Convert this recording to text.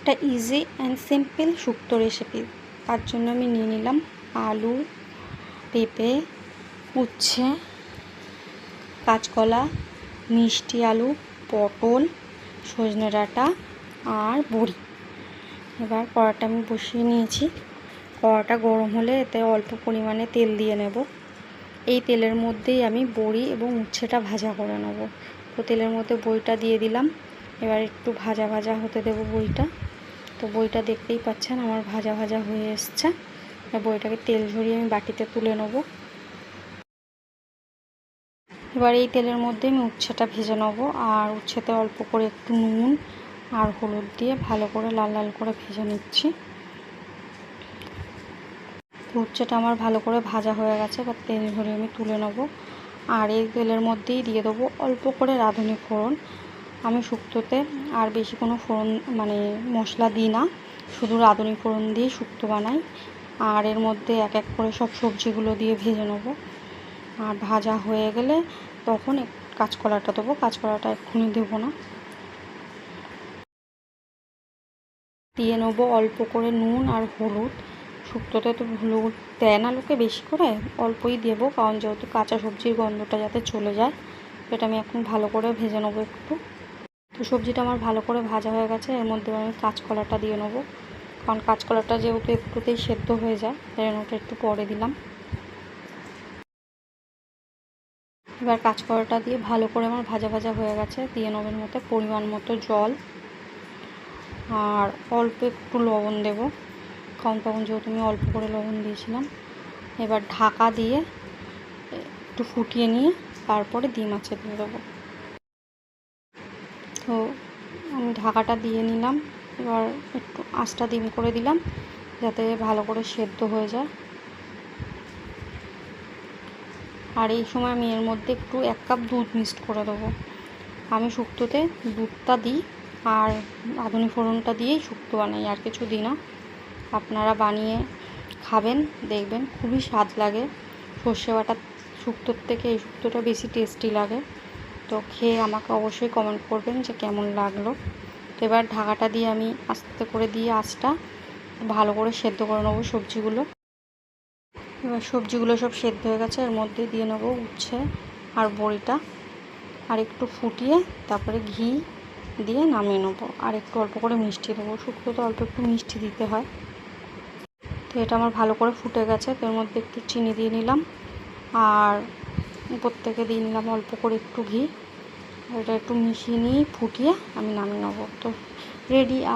একটা easy and simple shukto recipe. তার জন্য আমি নিয়ে নিলাম আলু, পেঁপে, উচ্ছে, কাঁচকলা, মিষ্টি আলু, পটল, সজনে ডাঁটা আর বড়ি। এবার কড়াটা আমি বসিয়ে নিয়েছি। কড়াটা গরম হলে এতে অল্প পরিমাণে তেল দিয়ে নেব। এই তেলের মধ্যেই আমি বড়ি এবং উচ্ছেটা ভাজা করে নেব। তো তেলের মধ্যে বড়িটা দিয়ে দিলাম। এবার একটু ভাজা ভাজা হতে দেব বড়িটা। তো বড়িটা দেখতেই পাচ্ছেন আমার ভাজা ভাজা হয়ে এসছে। বড়িটাকে তেল ঝরিয়ে আমি বাটিতে তুলে নেব। এবার এই তেলের মধ্যে আমি উচ্ছেটা ভেজে নেব। আর উচ্ছেতে অল্প করে একটু নুন আর হলুদ দিয়ে ভালো করে লাল লাল করে ভেজে নিচ্ছি। উচ্ছেটা আমার ভালো করে ভাজা হয়ে গেছে। এবার তেল ঝরিয়ে আমি তুলে নেব। আর এই তেলের মধ্যেই দিয়ে দেবো অল্প করে রাঁধুনি ফোড়ন। আমি শুক্তোতে আর বেশি কোনো ফোড়ন মশলা দিই না, শুধু রাঁধুনি ফোড়ন দিয়ে শুক্তো বানাই। আর এর মধ্যে এক এক করে সব সবজিগুলো দিয়ে ভেজে নেব। আর ভাজা হয়ে গেলে তখন কাঁচকলাটা দেবো। কাঁচকলাটা এক্ষুনি দেবো না। দিয়ে নেবো অল্প করে নুন আর হলুদ। শুক্তোতে তো হলুদ দেয় না লোকে বেশি করে, অল্পই দেবো, কারণ যেহেতু কাঁচা সবজির গন্ধটা যাতে চলে যায়। এটা আমি এখন ভালো করে ভেজে নেবো একটু। তো সবজিটা আমার ভালো করে ভাজা হয়ে গেছে। এর মধ্যে আমি কাঁচকলাটা দিয়ে নেবো, কারণ কাঁচকলাটা যেহেতু একটুতেই সেদ্ধ হয়ে যায়, তাই ওটা একটু পরে দিলাম। এবার কাঁচকলাটা দিয়ে ভালো করে আমার ভাজা ভাজা হয়ে গেছে। দিয়ে নেবো এর মধ্যে পরিমাণ মতো জল আর অল্প একটু লবণ দেবো, কারণ তখন যেহেতু আমি অল্প করে লবণ দিয়েছিলাম। এবার ঢাকা দিয়ে একটু ফুটিয়ে নিয়ে তারপরে ডিম আছে দিয়ে দেবো। তো আমি ঢাকাটা দিয়ে নিলাম। এবার একটু আঁচটা ডিম করে দিলাম যাতে ভালো করে সেদ্ধ হয়ে যায়। আর এই সময় আমি এর মধ্যে একটু 1 কাপ দুধ মিক্সড করে দেবো। আমি শুক্তোতে দুধটা দিই আর রাঁধুনি ফোড়নটা দিয়েই শুক্তো বানাই, আর কিছু দিই না। আপনারা বানিয়ে খাবেন, দেখবেন খুবই স্বাদ লাগে। সর্ষে বাটা শুক্তোর থেকে এই শুক্তোটা বেশি টেস্টি লাগে। তো খেয়ে আমাকে অবশ্যই কমেন্ট করবেন যে কেমন লাগলো। তো এবার ঢাকাটা দিয়ে আমি আস্তে করে দিয়ে আঁচটা ভালো করে সেদ্ধ করে নেবো সবজিগুলো। এবার সবজিগুলো সব সেদ্ধ হয়ে গেছে। এর মধ্যে দিয়ে নেবো উচ্ছে আর বড়িটা, আর একটু ফুটিয়ে তারপরে ঘি দিয়ে নামিয়ে নেবো। আর একটু অল্প করে মিষ্টি দেবো, শুক্তোতে অল্প একটু মিষ্টি দিতে হয়। তো এটা আমার ভালো করে ফুটে গেছে। তো এর মধ্যে একটু চিনি দিয়ে নিলাম আর উপর থেকে দিয়ে নিলাম অল্প করে একটু ঘি। এটা একটু মিশিয়ে নিয়ে ফুটিয়ে আমি নামিয়ে নেবো। তো রেডি।